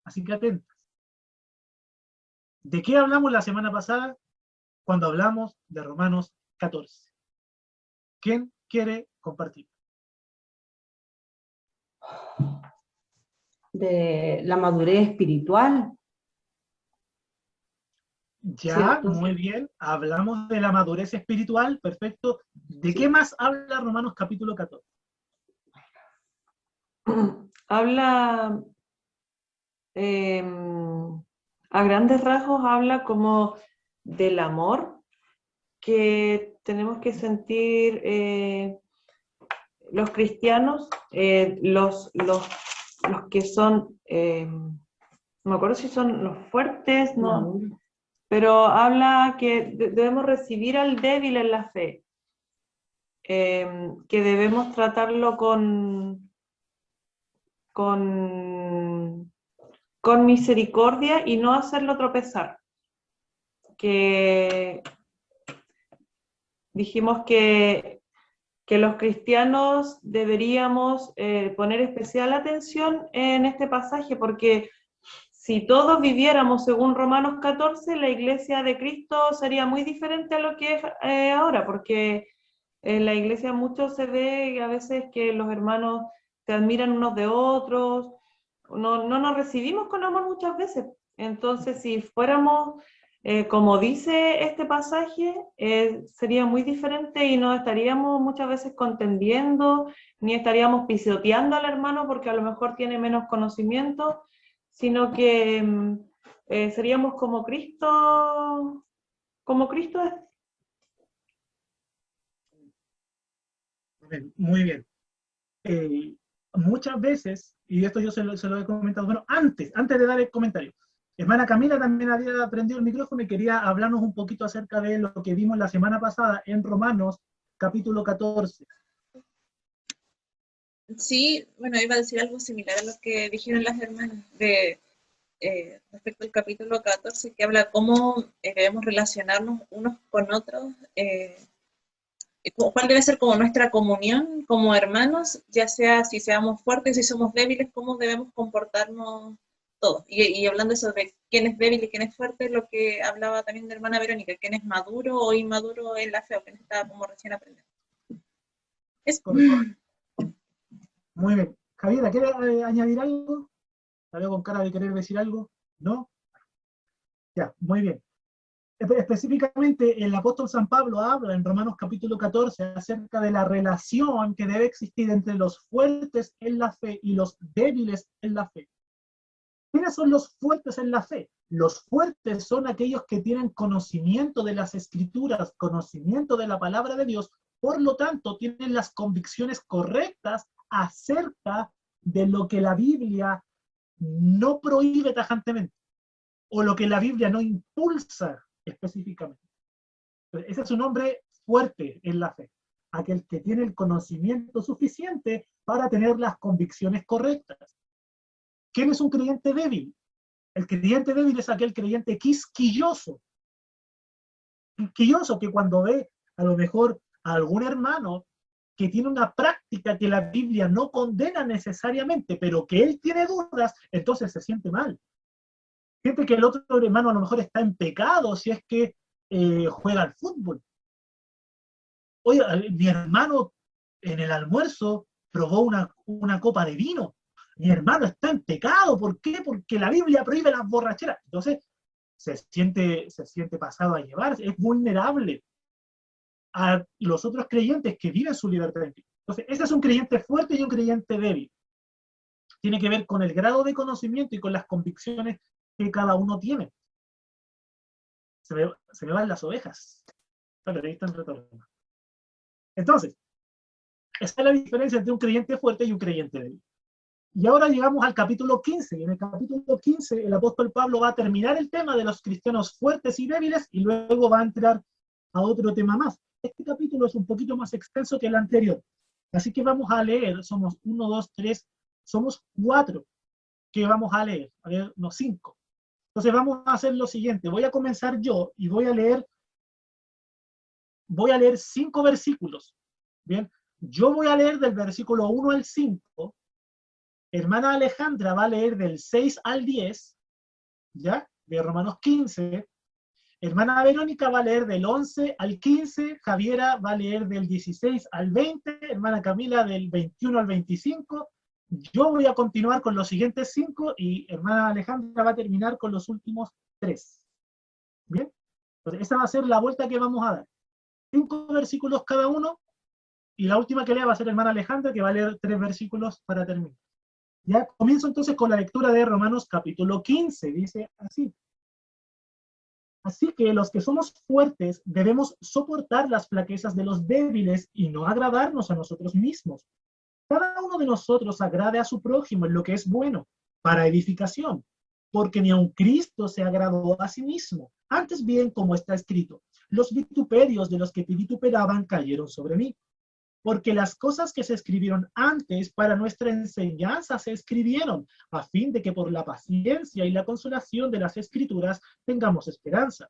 Así que atentos. ¿De qué hablamos la semana pasada cuando hablamos de Romanos 14? ¿Quién quiere compartir? De la madurez espiritual, Ya, ¿cierto? muy bien. Hablamos de la madurez espiritual, perfecto. ¿De qué más habla Romanos capítulo 14? Habla, a grandes rasgos, habla como del amor que tenemos que sentir los cristianos, los que son, no me acuerdo si son los fuertes, no, pero habla que debemos recibir al débil en la fe, que debemos tratarlo con, con misericordia y no hacerlo tropezar. Que dijimos que los cristianos deberíamos poner especial atención en este pasaje, porque si todos viviéramos según Romanos 14, la iglesia de Cristo sería muy diferente a lo que es ahora, porque en la iglesia mucho se ve a veces que los hermanos se admiran unos de otros, no nos recibimos con amor muchas veces. Entonces, si fuéramos como dice este pasaje, sería muy diferente y no estaríamos muchas veces contendiendo, ni estaríamos pisoteando al hermano porque a lo mejor tiene menos conocimiento, sino que seríamos como Cristo es. Muy bien. Muchas veces, y esto yo se lo he comentado, bueno, antes de dar el comentario, hermana Camila también había prendido el micrófono y quería hablarnos un poquito acerca de lo que vimos la semana pasada en Romanos, capítulo 14. Sí, bueno, iba a decir algo similar a lo que dijeron las hermanas respecto al capítulo 14, que habla cómo debemos relacionarnos unos con otros, cuál debe ser como nuestra comunión como hermanos, ya sea si seamos fuertes, si somos débiles, cómo debemos comportarnos todos. Y hablando sobre quién es débil y quién es fuerte, lo que hablaba también de hermana Verónica, quién es maduro o inmaduro en la fe, o quién está como recién aprendiendo. Es... Muy bien. Javiera, ¿quieres añadir algo? La veo con cara de querer decir algo. ¿No? Ya, muy bien. Específicamente, el apóstol San Pablo habla en Romanos capítulo 14 acerca de la relación que debe existir entre los fuertes en la fe y los débiles en la fe. ¿Quiénes son los fuertes en la fe? Los fuertes son aquellos que tienen conocimiento de las escrituras, conocimiento de la palabra de Dios, por lo tanto tienen las convicciones correctas acerca de lo que la Biblia no prohíbe tajantemente, o lo que la Biblia no impulsa específicamente. Ese es un hombre fuerte en la fe, aquel que tiene el conocimiento suficiente para tener las convicciones correctas. ¿Quién es un creyente débil? El creyente débil es aquel creyente quisquilloso. Quisquilloso que cuando ve a lo mejor a algún hermano que tiene una práctica que la Biblia no condena necesariamente, pero que él tiene dudas, entonces se siente mal. Siente que el otro hermano a lo mejor está en pecado si es que juega al fútbol. Oye, mi hermano en el almuerzo probó una copa de vino. Mi hermano está en pecado. ¿Por qué? Porque la Biblia prohíbe las borracheras. Entonces, se siente pasado a llevar, es vulnerable a los otros creyentes que viven su libertad en Cristo. Entonces, ese es un creyente fuerte y un creyente débil. Tiene que ver con el grado de conocimiento y con las convicciones que cada uno tiene. Se me van las ovejas. Pero ahí están retornando. Entonces, esa es la diferencia entre un creyente fuerte y un creyente débil. Y ahora llegamos al capítulo 15, y en el capítulo 15 el apóstol Pablo va a terminar el tema de los cristianos fuertes y débiles, y luego va a entrar a otro tema más. Este capítulo es un poquito más extenso que el anterior, así que vamos a leer, somos 1, 2, 3, somos 4 que vamos a leer, no 5. Entonces vamos a hacer lo siguiente, voy a comenzar yo y voy a leer 5 versículos, ¿bien? Yo voy a leer del versículo 1 al 5, Hermana Alejandra va a leer del 6 al 10, ¿ya? De Romanos 15. Hermana Verónica va a leer del 11 al 15, Javiera va a leer del 16 al 20, hermana Camila del 21 al 25, yo voy a continuar con los siguientes 5 y hermana Alejandra va a terminar con los últimos 3. ¿Bien? Entonces esa va a ser la vuelta que vamos a dar. 5 versículos cada uno y la última que lea va a ser hermana Alejandra, que va a leer 3 versículos para terminar. Ya comienzo entonces con la lectura de Romanos capítulo 15, dice así. Así que los que somos fuertes debemos soportar las flaquezas de los débiles y no agradarnos a nosotros mismos. Cada uno de nosotros agrade a su prójimo en lo que es bueno, para edificación, porque ni aun Cristo se agradó a sí mismo. Antes bien, como está escrito, los vituperios de los que te vituperaban cayeron sobre mí. Porque las cosas que se escribieron antes para nuestra enseñanza se escribieron, a fin de que por la paciencia y la consolación de las Escrituras tengamos esperanza.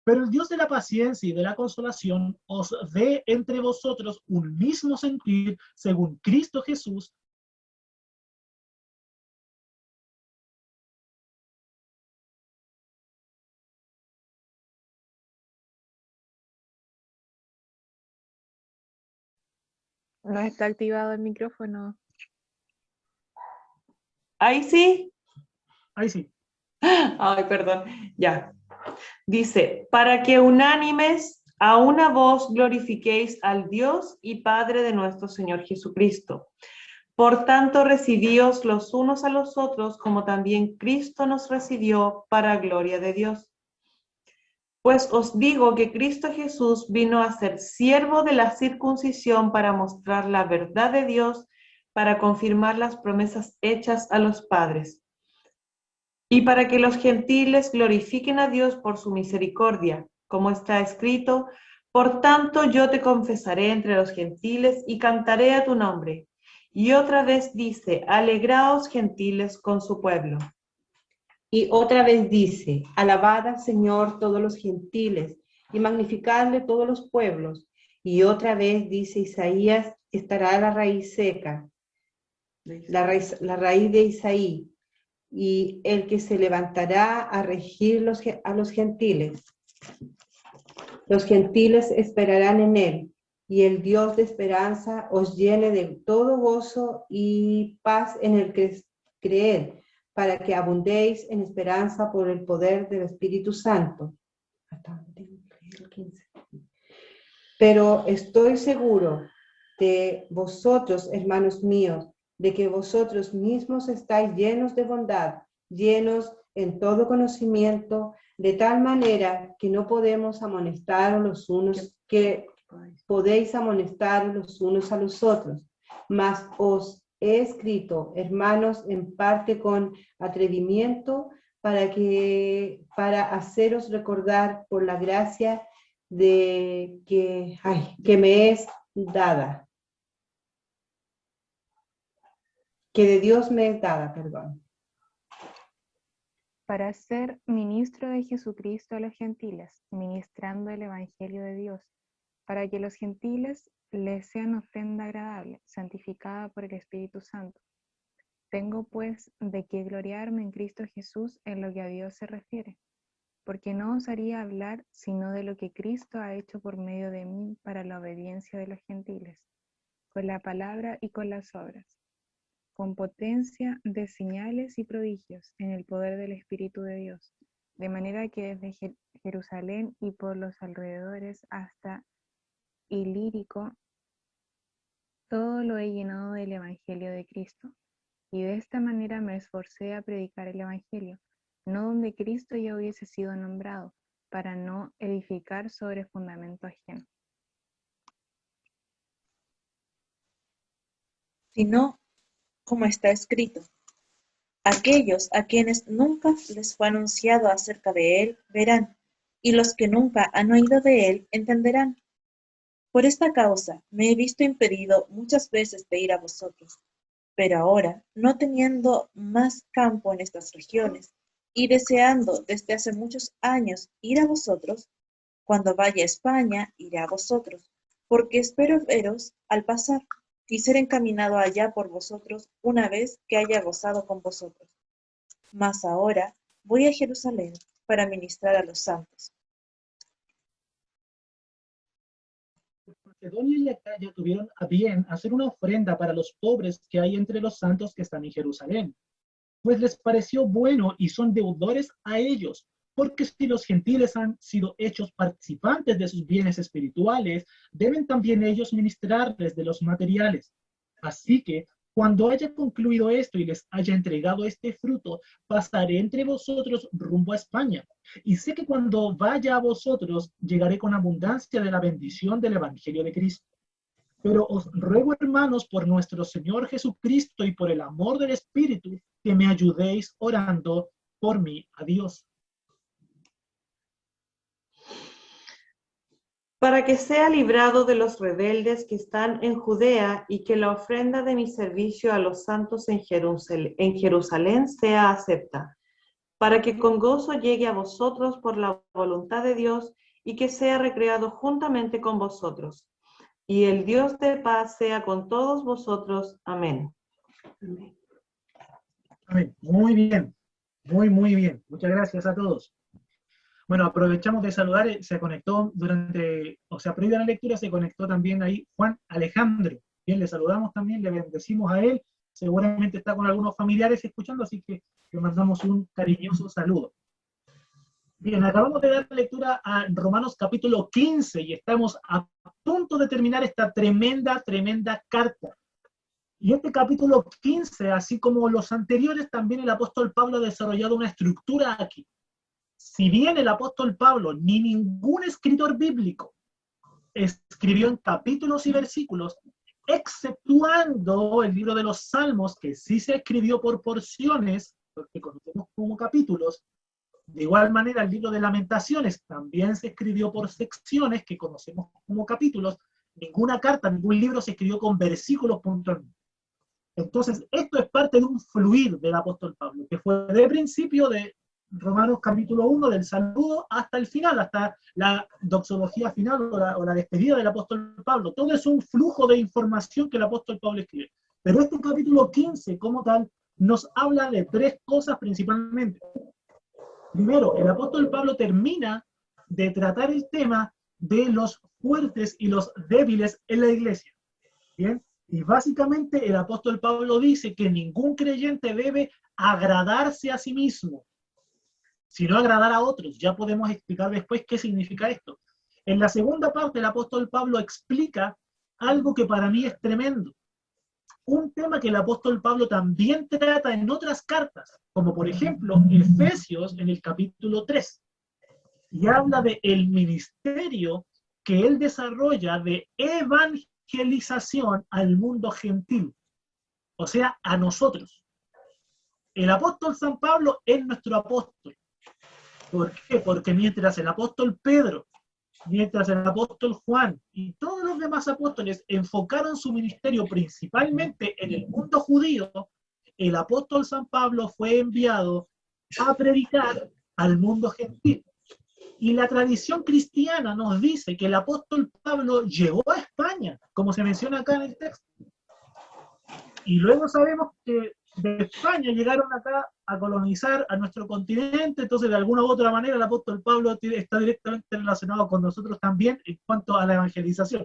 Pero el Dios de la paciencia y de la consolación os dé entre vosotros un mismo sentir según Cristo Jesús. No está activado el micrófono. Ahí sí. Ahí sí. Ay, perdón. Ya. Dice, para que unánimes a una voz glorifiquéis al Dios y Padre de nuestro Señor Jesucristo. Por tanto, recibíos los unos a los otros, como también Cristo nos recibió para gloria de Dios. Pues os digo que Cristo Jesús vino a ser siervo de la circuncisión para mostrar la verdad de Dios, para confirmar las promesas hechas a los padres, y para que los gentiles glorifiquen a Dios por su misericordia, como está escrito, por tanto yo te confesaré entre los gentiles y cantaré a tu nombre. Y otra vez dice, alegraos gentiles con su pueblo. Y otra vez dice, alabad al Señor todos los gentiles y magnificadle todos los pueblos. Y otra vez dice Isaías, estará la raíz seca, la raíz de Isaí, y el que se levantará a regir a los gentiles. Los gentiles esperarán en él, y el Dios de esperanza os llene de todo gozo y paz en el que creed, para que abundéis en esperanza por el poder del Espíritu Santo. Pero estoy seguro de vosotros, hermanos míos, de que vosotros mismos estáis llenos de bondad, llenos en todo conocimiento, de tal manera que no podemos amonestar los unos, que podéis amonestar los unos a los otros. Mas os he escrito, hermanos, en parte con atrevimiento, para haceros recordar por la gracia de que me es dada, que de Dios me es dada, perdón. Para ser ministro de Jesucristo a los gentiles, ministrando el Evangelio de Dios, para que los gentiles les sean ofrenda agradable, santificada por el Espíritu Santo. Tengo pues de qué gloriarme en Cristo Jesús en lo que a Dios se refiere, porque no osaría hablar sino de lo que Cristo ha hecho por medio de mí para la obediencia de los gentiles, con la palabra y con las obras, con potencia de señales y prodigios en el poder del Espíritu de Dios, de manera que desde Jerusalén y por los alrededores hasta Ilírico, todo lo he llenado del Evangelio de Cristo, y de esta manera me esforcé a predicar el Evangelio, no donde Cristo ya hubiese sido nombrado, para no edificar sobre fundamento ajeno. Sino, como está escrito, aquellos a quienes nunca les fue anunciado acerca de él verán, y los que nunca han oído de él entenderán. Por esta causa me he visto impedido muchas veces de ir a vosotros, pero ahora, no teniendo más campo en estas regiones, y deseando desde hace muchos años ir a vosotros, cuando vaya a España iré a vosotros, porque espero veros al pasar, y ser encaminado allá por vosotros una vez que haya gozado con vosotros. Mas ahora voy a Jerusalén para ministrar a los santos. Macedonia y Acaya tuvieron a bien hacer una ofrenda para los pobres que hay entre los santos que están en Jerusalén, pues les pareció bueno y son deudores a ellos, porque si los gentiles han sido hechos participantes de sus bienes espirituales, deben también ellos ministrarles de los materiales. Así que, cuando haya concluido esto y les haya entregado este fruto, pasaré entre vosotros rumbo a España. Y sé que cuando vaya a vosotros, llegaré con abundancia de la bendición del Evangelio de Cristo. Pero os ruego, hermanos, por nuestro Señor Jesucristo y por el amor del Espíritu, que me ayudéis orando por mí a Dios. Para que sea librado de los rebeldes que están en Judea y que la ofrenda de mi servicio a los santos en Jerusalén sea acepta, para que con gozo llegue a vosotros por la voluntad de Dios y que sea recreado juntamente con vosotros. Y el Dios de paz sea con todos vosotros. Amén. Amén. Muy bien, muy bien. Muchas gracias a todos. Bueno, aprovechamos de saludar, se conectó previo a la lectura se conectó también ahí Juan Alejandro. Bien, le saludamos también, le bendecimos a él, seguramente está con algunos familiares escuchando, así que le mandamos un cariñoso saludo. Bien, acabamos de dar lectura a Romanos capítulo 15 y estamos a punto de terminar esta tremenda carta. Y este capítulo 15, así como los anteriores, también el apóstol Pablo ha desarrollado una estructura aquí. Si bien el apóstol Pablo ni ningún escritor bíblico escribió en capítulos y versículos, exceptuando el libro de los Salmos, que sí se escribió por porciones, que conocemos como capítulos, de igual manera el libro de Lamentaciones también se escribió por secciones, que conocemos como capítulos, ninguna carta, ningún libro se escribió con versículos puntualmente. Entonces, esto es parte de un fluir del apóstol Pablo, que fue de principio de Romanos capítulo 1, del saludo hasta el final, hasta la doxología final o la despedida del apóstol Pablo. Todo es un flujo de información que el apóstol Pablo escribe. Pero este capítulo 15, como tal, nos habla de tres cosas principalmente. Primero, el apóstol Pablo termina de tratar el tema de los fuertes y los débiles en la iglesia. ¿Bien? Y básicamente el apóstol Pablo dice que ningún creyente debe agradarse a sí mismo, sino agradar a otros. Ya podemos explicar después qué significa esto. En la segunda parte, el apóstol Pablo explica algo que para mí es tremendo. Un tema que el apóstol Pablo también trata en otras cartas, como por ejemplo Efesios en el capítulo 3. Y habla de el ministerio que él desarrolla de evangelización al mundo gentil, o sea, a nosotros. El apóstol San Pablo es nuestro apóstol. ¿Por qué? Porque mientras el apóstol Pedro, mientras el apóstol Juan y todos los demás apóstoles enfocaron su ministerio principalmente en el mundo judío, el apóstol San Pablo fue enviado a predicar al mundo gentil. Y la tradición cristiana nos dice que el apóstol Pablo llegó a España, como se menciona acá en el texto. Y luego sabemos que de España llegaron acá a colonizar a nuestro continente, entonces de alguna u otra manera el apóstol Pablo está directamente relacionado con nosotros también en cuanto a la evangelización.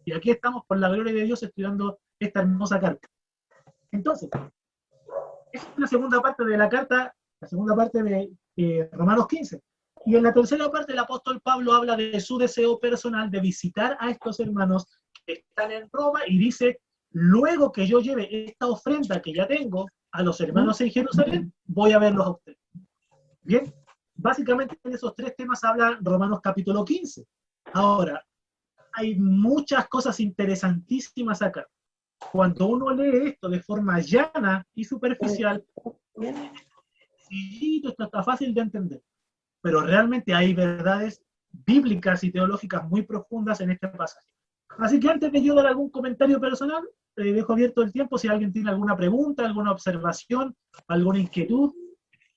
Y aquí estamos, por la gloria de Dios, estudiando esta hermosa carta. Entonces, esta es la segunda parte de la carta, la segunda parte de Romanos 15. Y en la tercera parte el apóstol Pablo habla de su deseo personal de visitar a estos hermanos que están en Roma y dice: luego que yo lleve esta ofrenda que ya tengo a los hermanos en Jerusalén, voy a verlos a ustedes. Bien, básicamente de esos tres temas habla Romanos capítulo 15. Ahora, hay muchas cosas interesantísimas acá. Cuando uno lee esto de forma llana y superficial, esto está fácil de entender. Pero realmente hay verdades bíblicas y teológicas muy profundas en este pasaje. Así que antes de yo dar algún comentario personal, dejo abierto el tiempo si alguien tiene alguna pregunta, alguna observación, alguna inquietud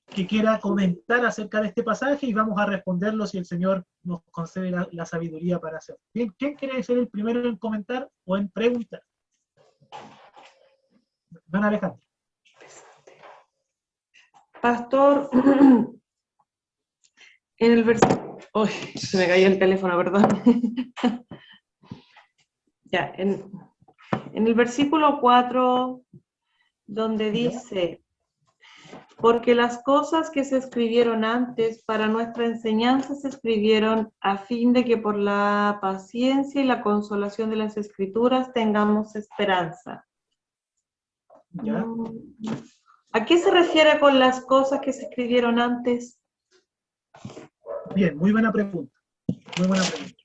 que quiera comentar acerca de este pasaje y vamos a responderlo si el Señor nos concede la sabiduría para hacerlo. Bien, ¿quién quiere ser el primero en comentar o en preguntar? Don Alejandro. Pastor, en el versículo... Uy, se me cayó el teléfono, perdón. Ya, en el versículo 4, donde dice, porque las cosas que se escribieron antes para nuestra enseñanza se escribieron a fin de que por la paciencia y la consolación de las Escrituras tengamos esperanza. ¿Ya? ¿A qué se refiere con las cosas que se escribieron antes? Bien, muy buena pregunta. Muy buena pregunta.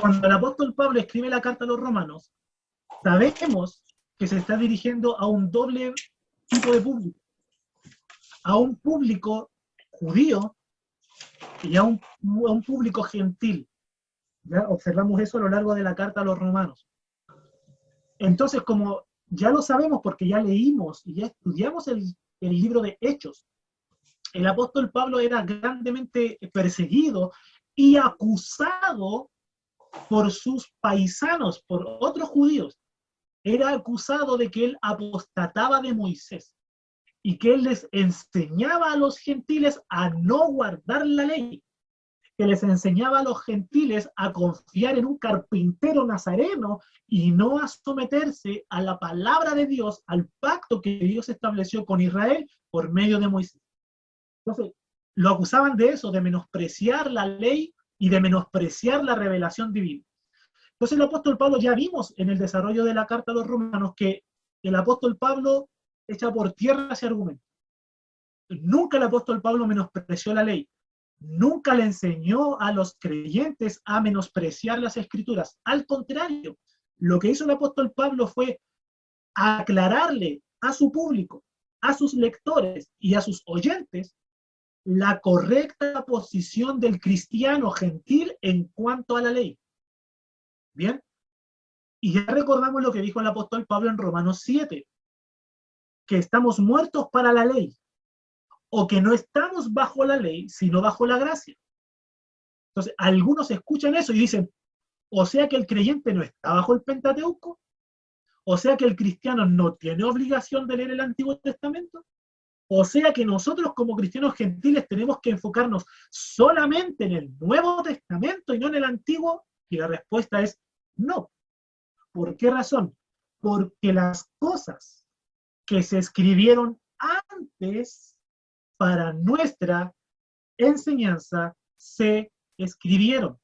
Cuando el apóstol Pablo escribe la carta a los romanos, sabemos que se está dirigiendo a un doble tipo de público. A un público judío y a un público gentil. ¿Ya? Observamos eso a lo largo de la carta a los romanos. Entonces, como ya lo sabemos porque ya leímos y ya estudiamos el libro de Hechos, el apóstol Pablo era grandemente perseguido y acusado por sus paisanos, por otros judíos. Era acusado de que él apostataba de Moisés y que él les enseñaba a los gentiles a no guardar la ley, que les enseñaba a los gentiles a confiar en un carpintero nazareno y no a someterse a la palabra de Dios, al pacto que Dios estableció con Israel por medio de Moisés. Entonces, lo acusaban de eso, de menospreciar la ley y de menospreciar la revelación divina. Entonces el apóstol Pablo, ya vimos en el desarrollo de la carta a los romanos que el apóstol Pablo echa por tierra ese argumento. Nunca el apóstol Pablo menospreció la ley. Nunca le enseñó a los creyentes a menospreciar las escrituras. Al contrario, lo que hizo el apóstol Pablo fue aclararle a su público, a sus lectores y a sus oyentes la correcta posición del cristiano gentil en cuanto a la ley. ¿Bien? Y ya recordamos lo que dijo el apóstol Pablo en Romanos 7, que estamos muertos para la ley, o que no estamos bajo la ley, sino bajo la gracia. Entonces, algunos escuchan eso y dicen, o sea que el creyente no está bajo el Pentateuco, o sea que el cristiano no tiene obligación de leer el Antiguo Testamento, o sea que nosotros como cristianos gentiles tenemos que enfocarnos solamente en el Nuevo Testamento y no en el Antiguo, y la respuesta es no. ¿Por qué razón? Porque las cosas que se escribieron antes para nuestra enseñanza se escribieron.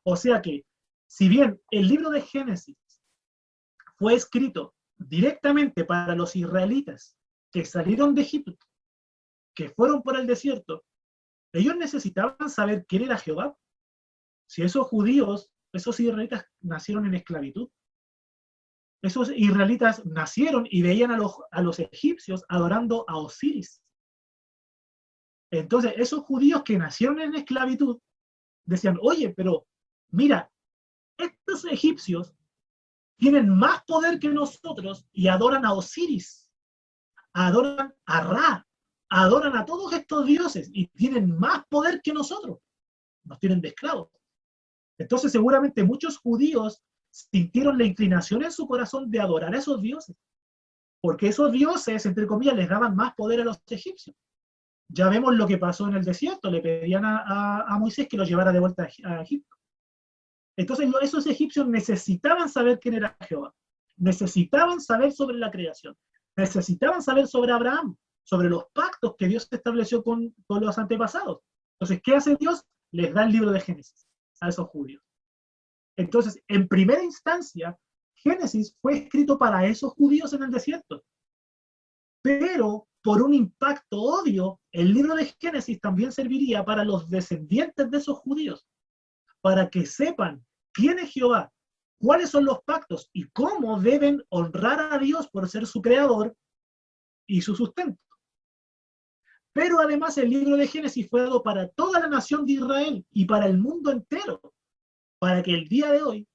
O sea que, si bien el libro de Génesis fue escrito directamente para los israelitas que salieron de Egipto, que fueron por el desierto, ellos necesitaban saber quién era Jehová. Si esos judíos, esos israelitas nacieron en esclavitud, esos israelitas nacieron y veían a los egipcios adorando a Osiris. Entonces, esos judíos que nacieron en esclavitud decían, oye, pero mira, estos egipcios tienen más poder que nosotros y adoran a Osiris, adoran a Ra, adoran a todos estos dioses y tienen más poder que nosotros, nos tienen de esclavos. Entonces seguramente muchos judíos sintieron la inclinación en su corazón de adorar a esos dioses, porque esos dioses, entre comillas, les daban más poder a los egipcios. Ya vemos lo que pasó en el desierto, le pedían a Moisés que los llevara de vuelta a Egipto. Entonces esos egipcios necesitaban saber quién era Jehová, necesitaban saber sobre la creación, necesitaban saber sobre Abraham, sobre los pactos que Dios estableció con los antepasados. Entonces, ¿qué hace Dios? Les da el libro de Génesis a esos judíos. Entonces, en primera instancia, Génesis fue escrito para esos judíos en el desierto. Pero, por un impacto obvio, el libro de Génesis también serviría para los descendientes de esos judíos, para que sepan quién es Jehová, cuáles son los pactos y cómo deben honrar a Dios por ser su creador y su sustento. Pero además el libro de Génesis fue dado para toda la nación de Israel y para el mundo entero, para que el día de hoy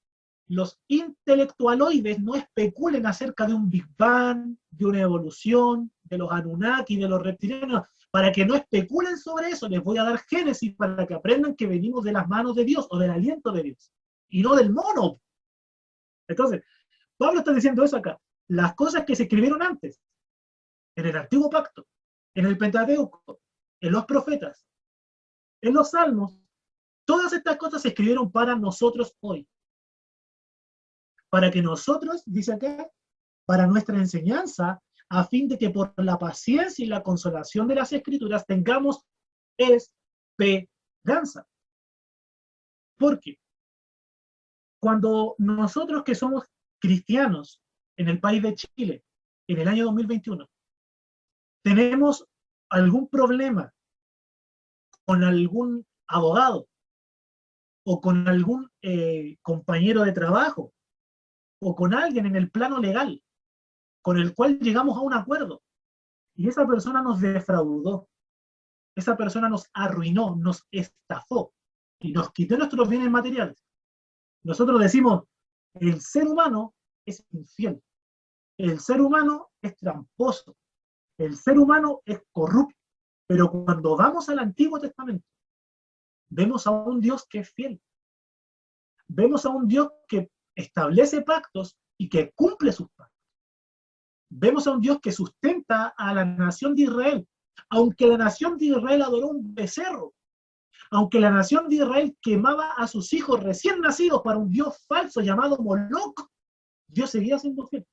los intelectualoides no especulen acerca de un Big Bang, de una evolución, de los Anunnaki, de los reptilianos, para que no especulen sobre eso. Les voy a dar Génesis para que aprendan que venimos de las manos de Dios o del aliento de Dios, y no del mono. Entonces, Pablo está diciendo eso acá. las cosas que se escribieron antes, en el Antiguo Pacto, en el Pentateuco, en los profetas, en los Salmos, todas estas cosas se escribieron para nosotros hoy. Para que nosotros, dice acá, para nuestra enseñanza, a fin de que por la paciencia y la consolación de las Escrituras tengamos esperanza. ¿Por qué? Cuando nosotros que somos cristianos en el país de Chile, en el año 2021, tenemos algún problema con algún abogado o con algún compañero de trabajo o con alguien en el plano legal con el cual llegamos a un acuerdo y esa persona nos defraudó, esa persona nos arruinó, nos estafó y nos quitó nuestros bienes materiales. Nosotros decimos, el ser humano es infiel, el ser humano es tramposo, el ser humano es corrupto, pero cuando vamos al Antiguo Testamento, vemos a un Dios que es fiel, vemos a un Dios que establece pactos y que cumple sus pactos. Vemos a un Dios que sustenta a la nación de Israel, aunque la nación de Israel adoró un becerro, aunque la nación de Israel quemaba a sus hijos recién nacidos para un Dios falso llamado Moloc, Dios seguía siendo fiel.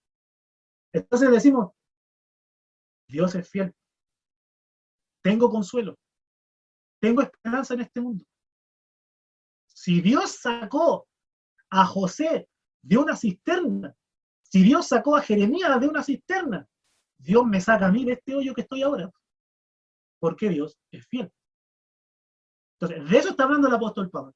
Entonces decimos, Dios es fiel. Tengo consuelo. Tengo esperanza en este mundo. Si Dios sacó a José de una cisterna, si Dios sacó a Jeremías de una cisterna, Dios me saca a mí de este hoyo que estoy ahora. Porque Dios es fiel. Entonces, de eso está hablando el apóstol Pablo.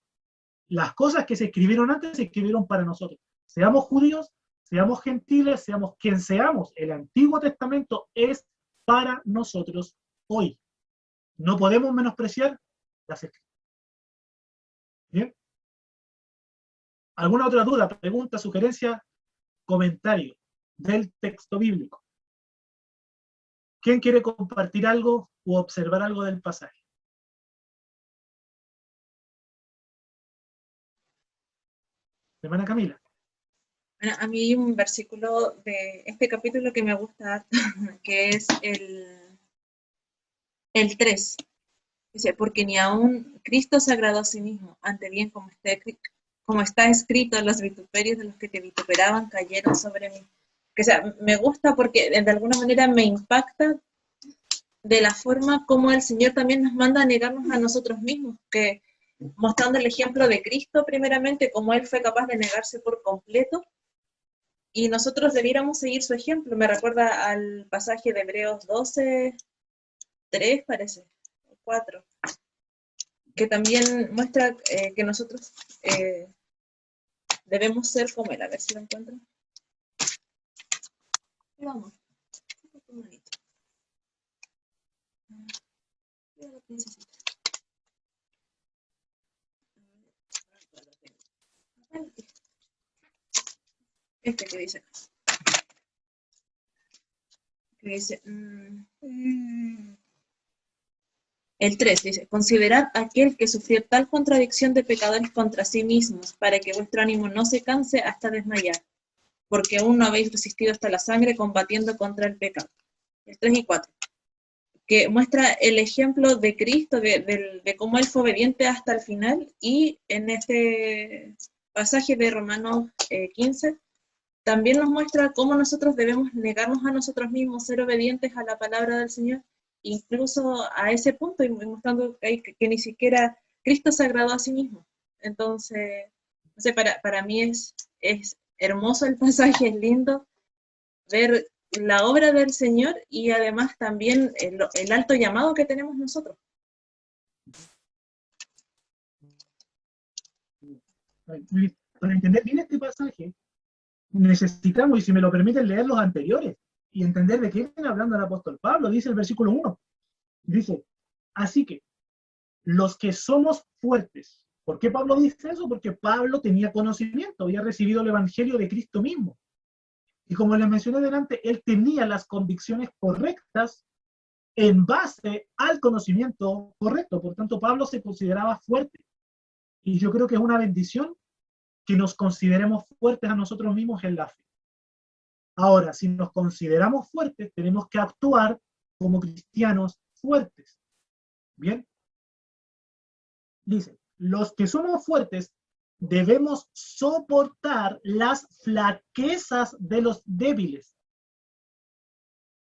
Las cosas que se escribieron antes se escribieron para nosotros. Seamos judíos, seamos gentiles, seamos quien seamos, el Antiguo Testamento es para nosotros hoy. No podemos menospreciar las escrituras. ¿Bien? ¿Alguna otra duda, pregunta, sugerencia, comentario del texto bíblico? ¿Quién quiere compartir algo o observar algo del pasaje? Hermana Camila. Bueno, a mí hay un versículo de este capítulo que me gusta, que es el 3. Dice, porque ni aun Cristo se agradó a sí mismo, ante bien como está escrito, los vituperios de los que te vituperaban cayeron sobre mí. Que, o sea, me gusta porque de alguna manera me impacta de la forma como el Señor también nos manda a negarnos a nosotros mismos, que mostrando el ejemplo de Cristo primeramente, como Él fue capaz de negarse por completo, y nosotros debiéramos seguir su ejemplo. Me recuerda al pasaje de Hebreos 12, 3 parece, 4, que también muestra que nosotros debemos ser como Él. A ver si lo encuentro. Vamos. Este que dice acá. Que dice... El 3 dice, considerad aquel que sufrió tal contradicción de pecadores contra sí mismos, para que vuestro ánimo no se canse hasta desmayar, porque aún no habéis resistido hasta la sangre combatiendo contra el pecado. El 3 y 4, que muestra el ejemplo de Cristo, de cómo Él fue obediente hasta el final, y en este pasaje de Romanos 15, también nos muestra cómo nosotros debemos negarnos a nosotros mismos, ser obedientes a la palabra del Señor, incluso a ese punto, y mostrando que ni siquiera Cristo se agradó a sí mismo. Entonces, no sé, para mí es hermoso el pasaje, es lindo ver la obra del Señor y además también el alto llamado que tenemos nosotros. Para entender bien este pasaje, necesitamos, y si me lo permiten, leer los anteriores y entender de qué viene hablando el apóstol Pablo. Dice el versículo 1, dice, así que los que somos fuertes. ¿Por qué Pablo dice eso? Porque Pablo tenía conocimiento, había recibido el evangelio de Cristo mismo. Y como les mencioné delante, él tenía las convicciones correctas en base al conocimiento correcto. Por tanto, Pablo se consideraba fuerte. Y yo creo que es una bendición que nos consideremos fuertes a nosotros mismos en la fe. Ahora, si nos consideramos fuertes, tenemos que actuar como cristianos fuertes. ¿Bien? Dice, los que somos fuertes debemos soportar las flaquezas de los débiles.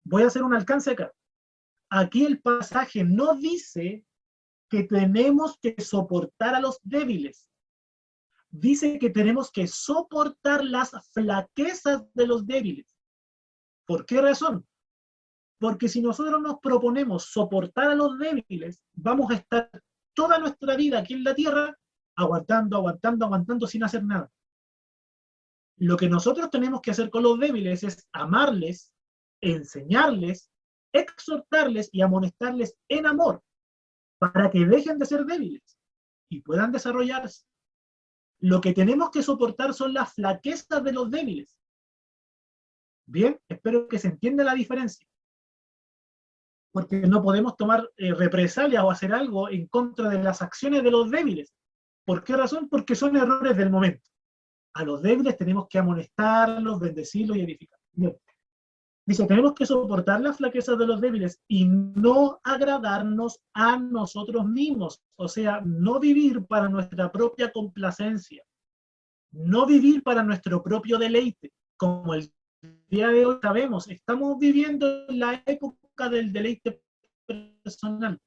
Voy a hacer un alcance acá. Aquí el pasaje no dice que tenemos que soportar a los débiles. Dice que tenemos que soportar las flaquezas de los débiles. ¿Por qué razón? Porque si nosotros nos proponemos soportar a los débiles, vamos a estar toda nuestra vida aquí en la tierra aguantando, aguantando, aguantando sin hacer nada. Lo que nosotros tenemos que hacer con los débiles es amarles, enseñarles, exhortarles y amonestarles en amor para que dejen de ser débiles y puedan desarrollarse. Lo que tenemos que soportar son las flaquezas de los débiles. Bien, espero que se entienda la diferencia. Porque no podemos tomar represalias o hacer algo en contra de las acciones de los débiles. ¿Por qué razón? Porque son errores del momento. A los débiles tenemos que amonestarlos, bendecirlos y edificarlos. Bien. Dice, tenemos que soportar las flaquezas de los débiles y no agradarnos a nosotros mismos. O sea, no vivir para nuestra propia complacencia. No vivir para nuestro propio deleite. Como el día de hoy sabemos, estamos viviendo en la época del deleite personal.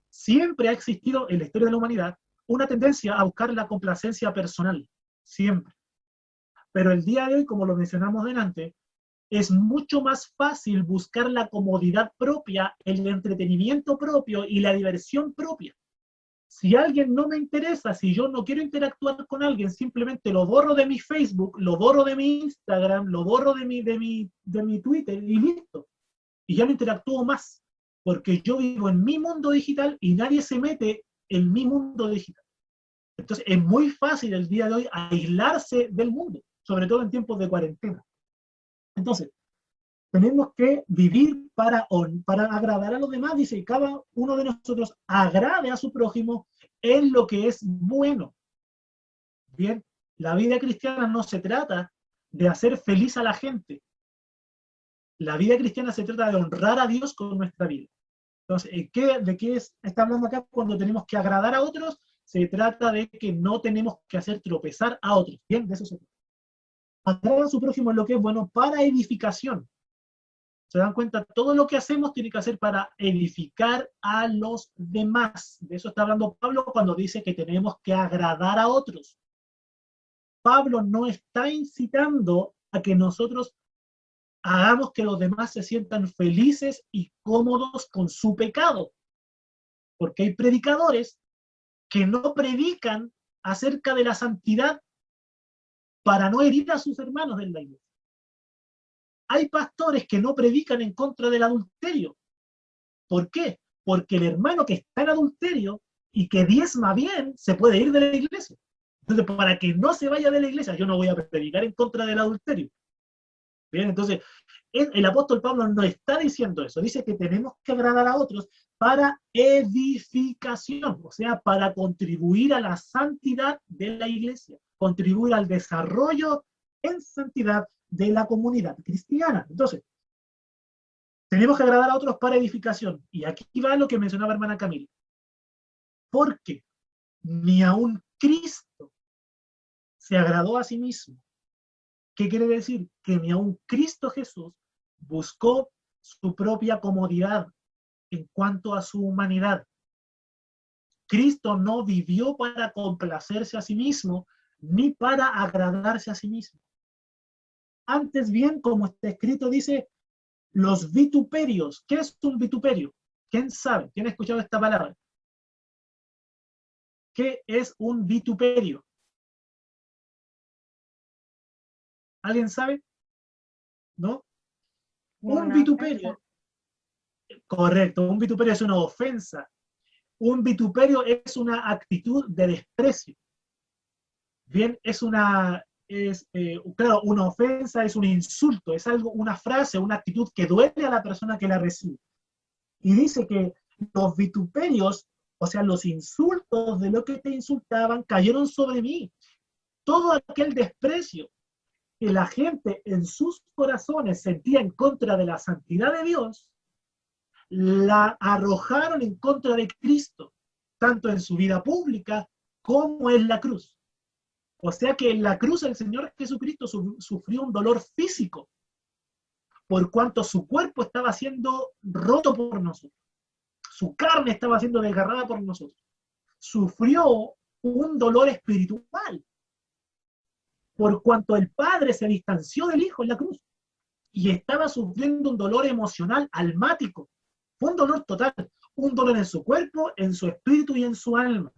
Siempre ha existido en la historia de la humanidad una tendencia a buscar la complacencia personal. Siempre. Pero el día de hoy, como lo mencionamos delante, es mucho más fácil buscar la comodidad propia, el entretenimiento propio y la diversión propia. Si alguien no me interesa, si yo no quiero interactuar con alguien, simplemente lo borro de mi Facebook, lo borro de mi Instagram, lo borro de mi Twitter y listo. Y ya no interactúo más, porque yo vivo en mi mundo digital y nadie se mete en mi mundo digital. Entonces es muy fácil el día de hoy aislarse del mundo, sobre todo en tiempos de cuarentena. Entonces, tenemos que vivir para agradar a los demás, dice, y cada uno de nosotros agrade a su prójimo en lo que es bueno. Bien, la vida cristiana no se trata de hacer feliz a la gente. La vida cristiana se trata de honrar a Dios con nuestra vida. Entonces, ¿de qué está hablando acá cuando tenemos que agradar a otros? Se trata de que no tenemos que hacer tropezar a otros. Bien, de eso se trata. Agradar a su prójimo en lo que es bueno para edificación. ¿Se dan cuenta? Todo lo que hacemos tiene que hacer para edificar a los demás. De eso está hablando Pablo cuando dice que tenemos que agradar a otros. Pablo no está incitando a que nosotros hagamos que los demás se sientan felices y cómodos con su pecado. Porque hay predicadores que no predican acerca de la santidad para no herir a sus hermanos en la iglesia. Hay pastores que no predican en contra del adulterio. ¿Por qué? Porque el hermano que está en adulterio y que diezma bien se puede ir de la iglesia. Entonces, para que no se vaya de la iglesia, yo no voy a predicar en contra del adulterio. Bien, entonces, el apóstol Pablo no está diciendo eso. Dice que tenemos que agradar a otros para edificación, o sea, para contribuir a la santidad de la iglesia, contribuir al desarrollo en santidad de la comunidad cristiana. Entonces, tenemos que agradar a otros para edificación. Y aquí va lo que mencionaba hermana Camila. Porque ni aun Cristo se agradó a sí mismo. ¿Qué quiere decir? Que ni aun Cristo Jesús buscó su propia comodidad en cuanto a su humanidad. Cristo no vivió para complacerse a sí mismo, ni para agradarse a sí mismo. Antes bien, como está escrito, dice, los vituperios. ¿Qué es un vituperio? ¿Quién sabe? ¿Quién ha escuchado esta palabra? ¿Qué es un vituperio? ¿Alguien sabe? ¿No? Un vituperio. Correcto, un vituperio es una ofensa. Un vituperio es una actitud de desprecio. Bien, claro, una ofensa es un insulto, es algo, una frase, una actitud que duele a la persona que la recibe. Y dice que los vituperios, o sea, los insultos de lo que te insultaban, cayeron sobre mí. Todo aquel desprecio que la gente en sus corazones sentía en contra de la santidad de Dios, la arrojaron en contra de Cristo, tanto en su vida pública como en la cruz. O sea que en la cruz el Señor Jesucristo sufrió un dolor físico, por cuanto su cuerpo estaba siendo roto por nosotros. Su carne estaba siendo desgarrada por nosotros. Sufrió un dolor espiritual, por cuanto el Padre se distanció del Hijo en la cruz y estaba sufriendo un dolor emocional almático. Fue un dolor total, un dolor en su cuerpo, en su espíritu y en su alma.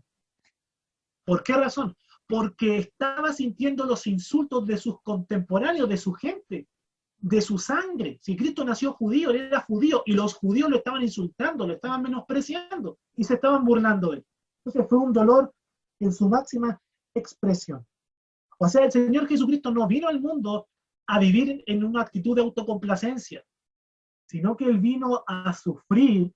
¿Por qué razón? Porque estaba sintiendo los insultos de sus contemporáneos, de su gente, de su sangre. Si Cristo nació judío, él era judío, y los judíos lo estaban insultando, lo estaban menospreciando, y se estaban burlando de él. Entonces fue un dolor en su máxima expresión. O sea, el Señor Jesucristo no vino al mundo a vivir en una actitud de autocomplacencia, sino que Él vino a sufrir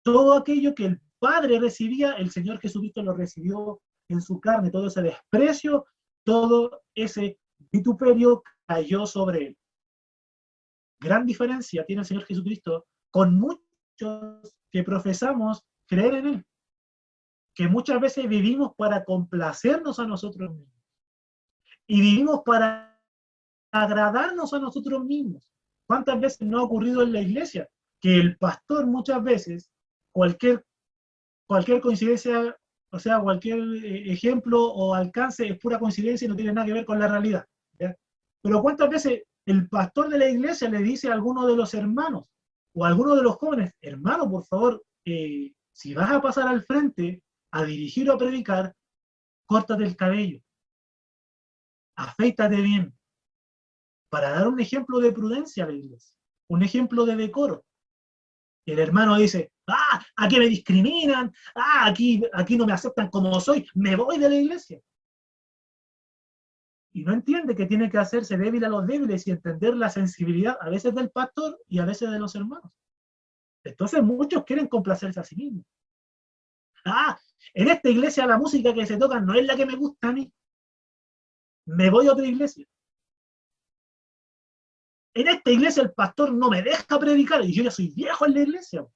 todo aquello que el Padre recibía, el Señor Jesucristo lo recibió en su carne, todo ese desprecio, todo ese vituperio cayó sobre Él. Gran diferencia tiene el Señor Jesucristo con muchos que profesamos creer en Él, que muchas veces vivimos para complacernos a nosotros mismos y vivimos para agradarnos a nosotros mismos. ¿Cuántas veces no ha ocurrido en la iglesia que el pastor muchas veces, cualquier coincidencia, o sea, cualquier ejemplo o alcance es pura coincidencia y no tiene nada que ver con la realidad, ¿ya? Pero cuántas veces el pastor de la iglesia le dice a alguno de los hermanos o a alguno de los jóvenes: hermano, por favor, si vas a pasar al frente a dirigir o a predicar, córtate el cabello, afeítate bien, para dar un ejemplo de prudencia a la iglesia, un ejemplo de decoro. Y el hermano dice: aquí me discriminan, aquí no me aceptan como soy, me voy de la iglesia. Y no entiende que tiene que hacerse débil a los débiles y entender la sensibilidad a veces del pastor y a veces de los hermanos. Entonces muchos quieren complacerse a sí mismos. En esta iglesia la música que se toca no es la que me gusta a mí, me voy a otra iglesia. En esta iglesia el pastor no me deja predicar y yo ya soy viejo en la iglesia.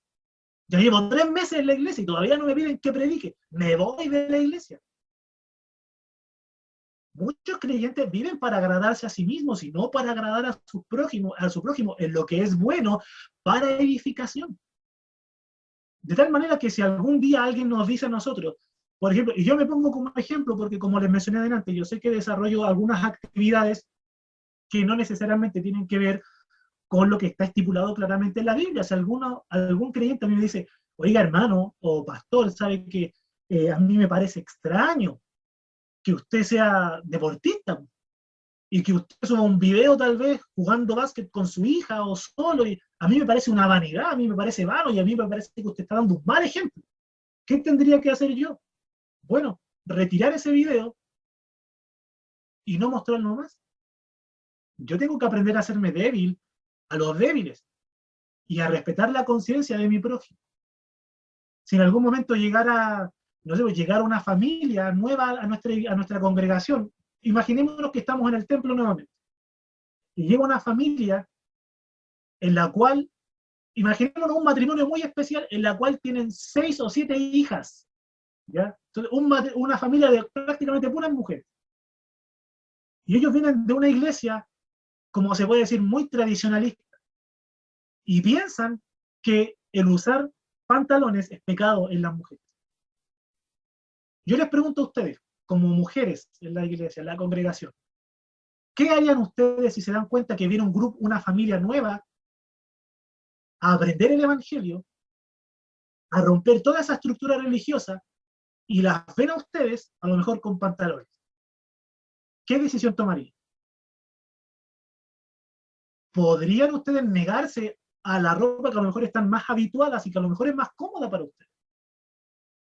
Ya llevo 3 meses en la iglesia y todavía no me piden que predique. Me voy de la iglesia. Muchos creyentes viven para agradarse a sí mismos y no para agradar a su prójimo en lo que es bueno para edificación. De tal manera que si algún día alguien nos dice a nosotros, por ejemplo, y yo me pongo como ejemplo porque como les mencioné adelante, yo sé que desarrollo algunas actividades que no necesariamente tienen que ver con lo que está estipulado claramente en la Biblia. Si algún creyente a mí me dice: oiga, hermano o pastor, sabe que a mí me parece extraño que usted sea deportista y que usted suba un video tal vez jugando básquet con su hija o solo, y a mí me parece una vanidad, a mí me parece vano y a mí me parece que usted está dando un mal ejemplo. ¿Qué tendría que hacer yo? Bueno, retirar ese video y no mostrarlo más. Yo tengo que aprender a hacerme débil a los débiles y a respetar la conciencia de mi prójimo. Si en algún momento llegara una familia nueva a nuestra congregación, imaginémonos que estamos en el templo nuevamente, y llega una familia en la cual, imaginémonos un matrimonio muy especial en la cual tienen 6 o 7 hijas, ¿ya? Entonces, una familia de prácticamente puras mujeres. Y ellos vienen de una iglesia, como se puede decir, muy tradicionalista, y piensan que el usar pantalones es pecado en las mujeres. Yo les pregunto a ustedes, como mujeres en la iglesia, en la congregación, ¿qué harían ustedes si se dan cuenta que viene un grupo, una familia nueva, a aprender el evangelio, a romper toda esa estructura religiosa, y las ven a ustedes, a lo mejor con pantalones? ¿Qué decisión tomarían? ¿Podrían ustedes negarse a la ropa que a lo mejor están más habituadas y que a lo mejor es más cómoda para ustedes?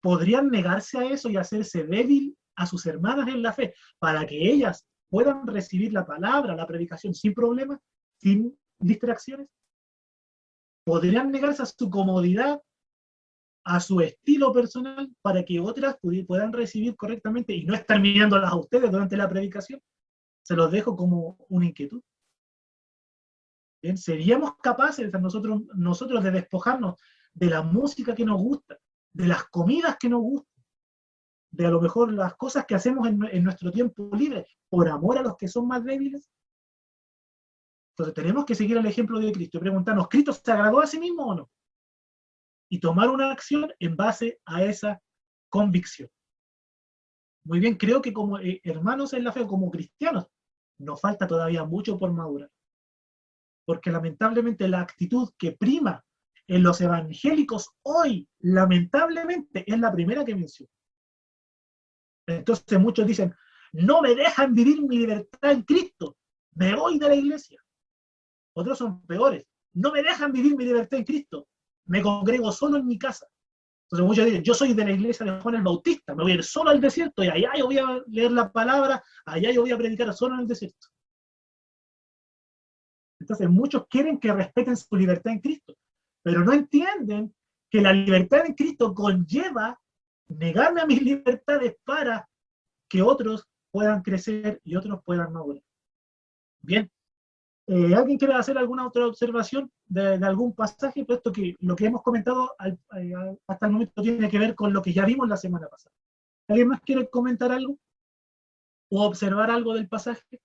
¿Podrían negarse a eso y hacerse débil a sus hermanas en la fe para que ellas puedan recibir la palabra, la predicación sin problemas, sin distracciones? ¿Podrían negarse a su comodidad, a su estilo personal, para que otras puedan recibir correctamente y no estar mirándolas a ustedes durante la predicación? Se los dejo como una inquietud. Bien, ¿seríamos capaces nosotros de despojarnos de la música que nos gusta, de las comidas que nos gustan, de a lo mejor las cosas que hacemos en nuestro tiempo libre, por amor a los que son más débiles? Entonces tenemos que seguir el ejemplo de Cristo y preguntarnos, ¿Cristo se agradó a sí mismo o no? Y tomar una acción en base a esa convicción. Muy bien, creo que como hermanos en la fe, como cristianos, nos falta todavía mucho por madurar. Porque lamentablemente la actitud que prima en los evangélicos hoy, lamentablemente, es la primera que menciono. Entonces muchos dicen, no me dejan vivir mi libertad en Cristo, me voy de la iglesia. Otros son peores, no me dejan vivir mi libertad en Cristo, me congrego solo en mi casa. Entonces muchos dicen, yo soy de la iglesia de Juan el Bautista, me voy a ir solo al desierto y allá yo voy a leer la palabra, allá yo voy a predicar solo en el desierto. Entonces muchos quieren que respeten su libertad en Cristo, pero no entienden que la libertad en Cristo conlleva negarme a mis libertades para que otros puedan crecer y otros puedan madurar. Bien, ¿alguien quiere hacer alguna otra observación de algún pasaje? Puesto que lo que hemos comentado hasta el momento tiene que ver con lo que ya vimos la semana pasada. ¿Alguien más quiere comentar algo? ¿O observar algo del pasaje?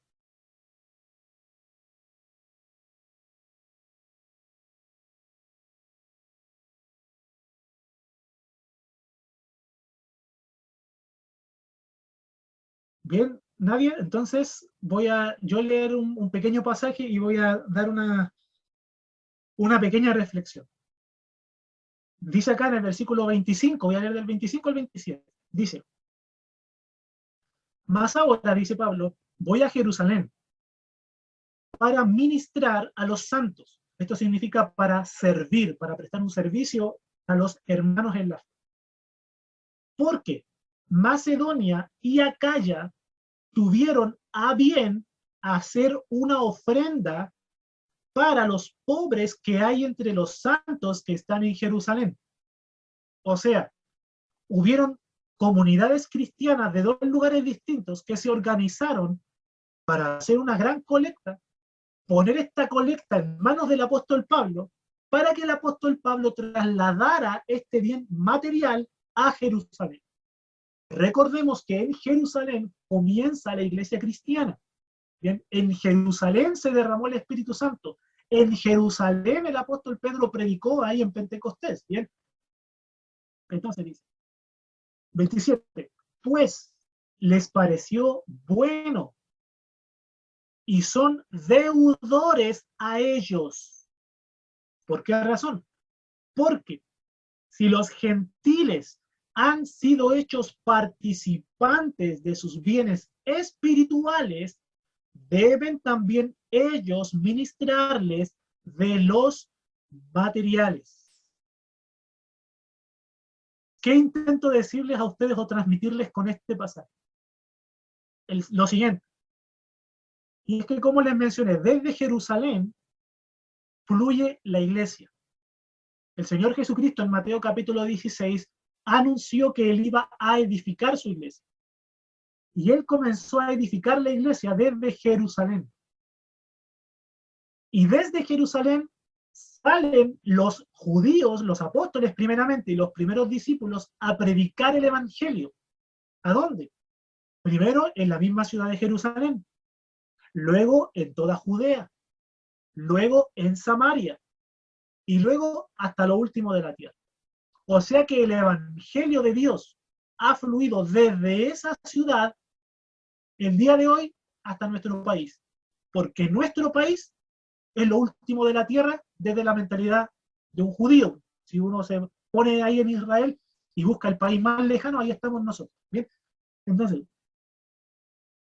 Bien, nadie. Entonces voy a yo leer un pequeño pasaje y voy a dar una pequeña reflexión. Dice acá en el versículo 25, voy a leer del 25 al 27. Dice, más ahora, dice Pablo, voy a Jerusalén para ministrar a los santos. Esto significa para servir, para prestar un servicio a los hermanos en la fe. Porque Macedonia y Acaya tuvieron a bien hacer una ofrenda para los pobres que hay entre los santos que están en Jerusalén. O sea, hubieron comunidades cristianas de dos lugares distintos que se organizaron para hacer una gran colecta, poner esta colecta en manos del apóstol Pablo, para que el apóstol Pablo trasladara este bien material a Jerusalén. Recordemos que en Jerusalén comienza la iglesia cristiana. Bien, en Jerusalén se derramó el Espíritu Santo. En Jerusalén el apóstol Pedro predicó ahí en Pentecostés. Bien. Entonces dice, 27, pues les pareció bueno y son deudores a ellos. ¿Por qué razón? Porque si los gentiles han sido hechos participantes de sus bienes espirituales, deben también ellos ministrarles de los materiales. ¿Qué intento decirles a ustedes o transmitirles con este pasaje? Lo siguiente. Y es que, como les mencioné, desde Jerusalén fluye la iglesia. El Señor Jesucristo en Mateo capítulo 16 anunció que Él iba a edificar su iglesia. Y Él comenzó a edificar la iglesia desde Jerusalén. Y desde Jerusalén salen los judíos, los apóstoles primeramente, y los primeros discípulos a predicar el evangelio. ¿A dónde? Primero en la misma ciudad de Jerusalén, luego en toda Judea, luego en Samaria, y luego hasta lo último de la tierra. O sea que el evangelio de Dios ha fluido desde esa ciudad el día de hoy hasta nuestro país. Porque nuestro país es lo último de la tierra desde la mentalidad de un judío. Si uno se pone ahí en Israel y busca el país más lejano, ahí estamos nosotros. ¿Bien? Entonces,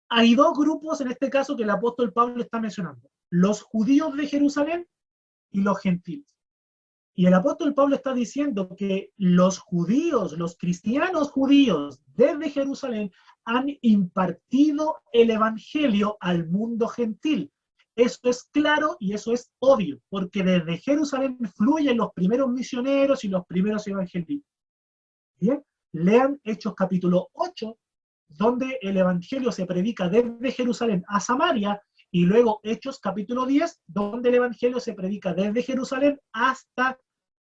hay dos grupos en este caso que el apóstol Pablo está mencionando. Los judíos de Jerusalén y los gentiles. Y el apóstol Pablo está diciendo que los judíos, los cristianos judíos desde Jerusalén han impartido el evangelio al mundo gentil. Eso es claro y eso es obvio, porque desde Jerusalén fluyen los primeros misioneros y los primeros evangelistas. Bien, lean Hechos capítulo 8 donde el Evangelio se predica desde Jerusalén a Samaria, y luego Hechos capítulo 10, donde el Evangelio se predica desde Jerusalén hasta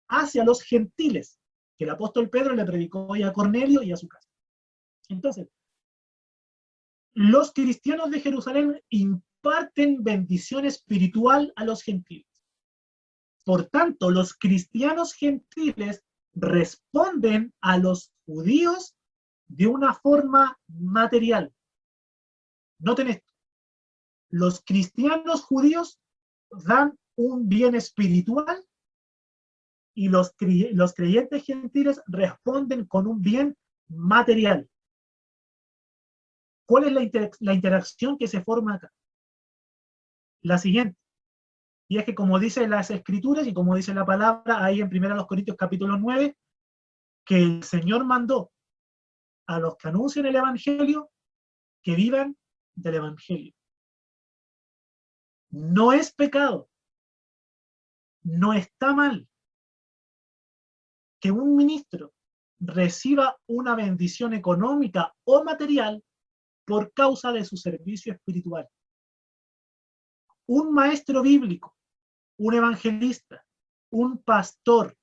hacia los gentiles, que el apóstol Pedro le predicó hoy a Cornelio y a su casa. Entonces, los cristianos de Jerusalén imparten bendición espiritual a los gentiles. Por tanto, los cristianos gentiles responden a los judíos de una forma material. Noten esto. Los cristianos judíos dan un bien espiritual y los creyentes gentiles responden con un bien material. ¿Cuál es la interacción que se forma acá? La siguiente. Y es que, como dicen las Escrituras y como dice la palabra ahí en 1 Corintios capítulo 9, que el Señor mandó a los que anuncian el Evangelio que vivan del Evangelio. No es pecado, no está mal que un ministro reciba una bendición económica o material por causa de su servicio espiritual. Un maestro bíblico, un evangelista, un pastor,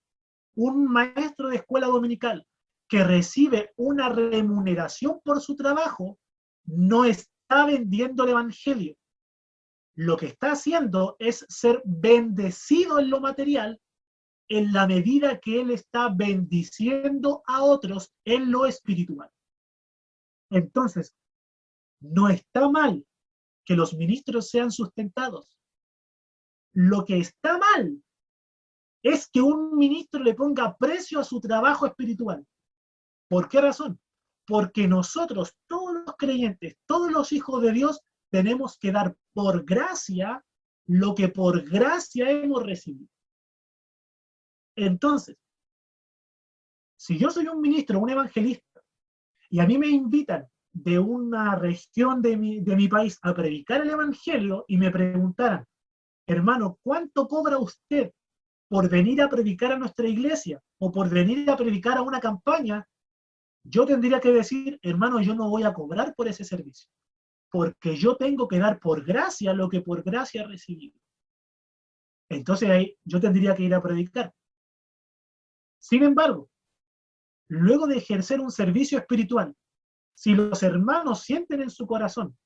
un maestro de escuela dominical que recibe una remuneración por su trabajo, no está vendiendo el evangelio. Lo que está haciendo es ser bendecido en lo material en la medida que él está bendiciendo a otros en lo espiritual. Entonces, no está mal que los ministros sean sustentados. Lo que está mal es que un ministro le ponga precio a su trabajo espiritual. ¿Por qué razón? Porque nosotros, todos los creyentes, todos los hijos de Dios, tenemos que dar por gracia lo que por gracia hemos recibido. Entonces, si yo soy un ministro, un evangelista, y a mí me invitan de una región de mi país a predicar el evangelio y me preguntaran, hermano, ¿cuánto cobra usted por venir a predicar a nuestra iglesia o por venir a predicar a una campaña? Yo tendría que decir, hermano, yo no voy a cobrar por ese servicio, porque yo tengo que dar por gracia lo que por gracia he recibido. Entonces ahí yo tendría que ir a predicar. Sin embargo, luego de ejercer un servicio espiritual, si los hermanos sienten en su corazón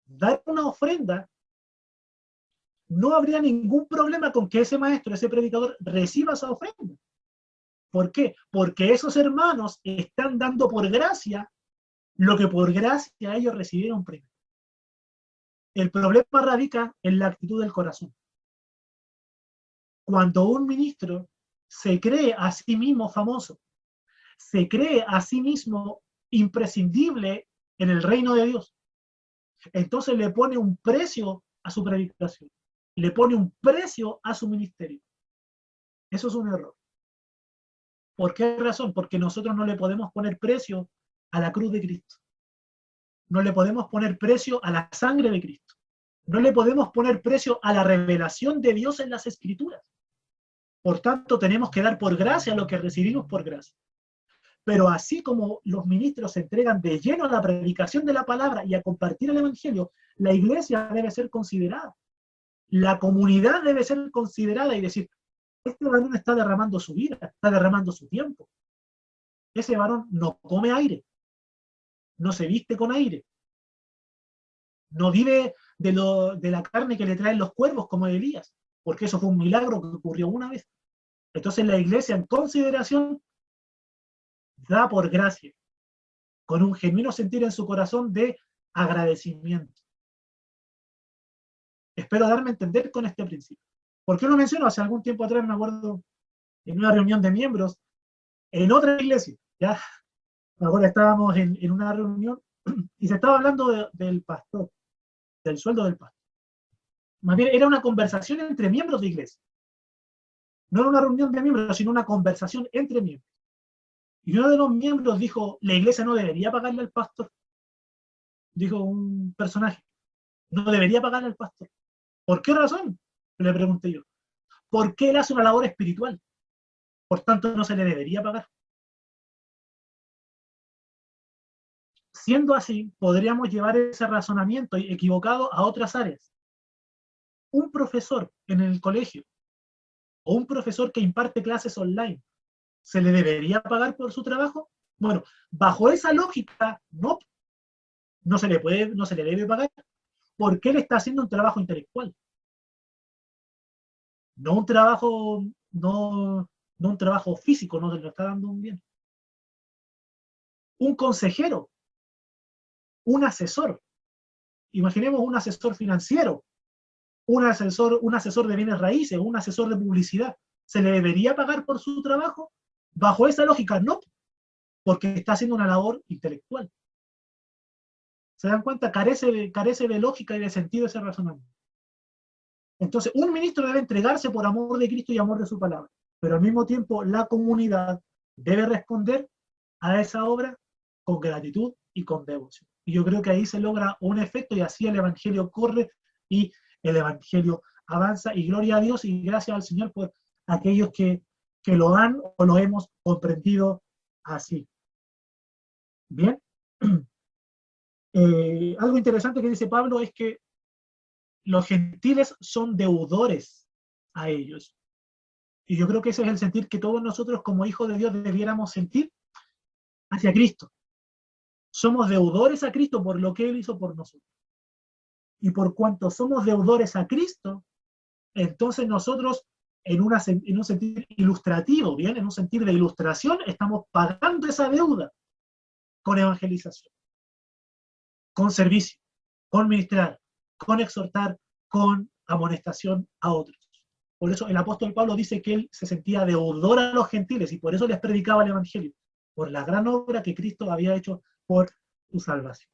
dar una ofrenda, no habría ningún problema con que ese maestro, ese predicador, reciba esa ofrenda. ¿Por qué? Porque esos hermanos están dando por gracia lo que por gracia ellos recibieron primero. El problema radica en la actitud del corazón. Cuando un ministro se cree a sí mismo famoso, se cree a sí mismo imprescindible en el reino de Dios, entonces le pone un precio a su predicación, le pone un precio a su ministerio. Eso es un error. ¿Por qué razón? Porque nosotros no le podemos poner precio a la cruz de Cristo. No le podemos poner precio a la sangre de Cristo. No le podemos poner precio a la revelación de Dios en las Escrituras. Por tanto, tenemos que dar por gracia lo que recibimos por gracia. Pero así como los ministros se entregan de lleno a la predicación de la palabra y a compartir el evangelio, la iglesia debe ser considerada. La comunidad debe ser considerada y decir, este varón está derramando su vida, está derramando su tiempo. Ese varón no come aire, no se viste con aire, no vive de la carne que le traen los cuervos como Elías, porque eso fue un milagro que ocurrió una vez. Entonces la iglesia en consideración da por gracia, con un genuino sentir en su corazón de agradecimiento. Espero darme a entender con este principio. ¿Por qué lo menciono? Hace algún tiempo atrás me acuerdo en una reunión de miembros en otra iglesia, ya ahora estábamos en una reunión y se estaba hablando del pastor, del sueldo del pastor. Más bien era una conversación entre miembros de iglesia. No era una reunión de miembros, sino una conversación entre miembros. Y uno de los miembros dijo, la iglesia no debería pagarle al pastor. Dijo un personaje, no debería pagarle al pastor. ¿Por qué razón? Le pregunté yo. Porque él hace una labor espiritual. Por tanto, no se le debería pagar. siendo así, podríamos llevar ese razonamiento equivocado a otras áreas. Un profesor en el colegio o un profesor que imparte clases online, ¿se le debería pagar por su trabajo? Bueno, bajo esa lógica, no se le debe pagar, porque él está haciendo un trabajo intelectual. No un trabajo, no un trabajo físico, no se lo está dando un bien. Un consejero, un asesor, imaginemos un asesor financiero, un asesor de bienes raíces, un asesor de publicidad, ¿se le debería pagar por su trabajo? Bajo esa lógica, no, porque está haciendo una labor intelectual. ¿Se dan cuenta? Carece de lógica y de sentido ese razonamiento. Entonces, un ministro debe entregarse por amor de Cristo y amor de su palabra, pero al mismo tiempo la comunidad debe responder a esa obra con gratitud y con devoción. Y yo creo que ahí se logra un efecto y así el Evangelio corre y el Evangelio avanza, y gloria a Dios y gracias al Señor por aquellos que lo han o lo hemos comprendido así. Bien. Algo interesante que dice Pablo es que los gentiles son deudores a ellos. Y yo creo que ese es el sentir que todos nosotros como hijos de Dios debiéramos sentir hacia Cristo. Somos deudores a Cristo por lo que Él hizo por nosotros. Y por cuanto somos deudores a Cristo, entonces nosotros en un sentir ilustrativo, ¿bien? En un sentir de ilustración, estamos pagando esa deuda con evangelización, con servicio, con ministrar, con exhortar, con amonestación a otros. Por eso el apóstol Pablo dice que él se sentía deudor a los gentiles y por eso les predicaba el evangelio, por la gran obra que Cristo había hecho por su salvación.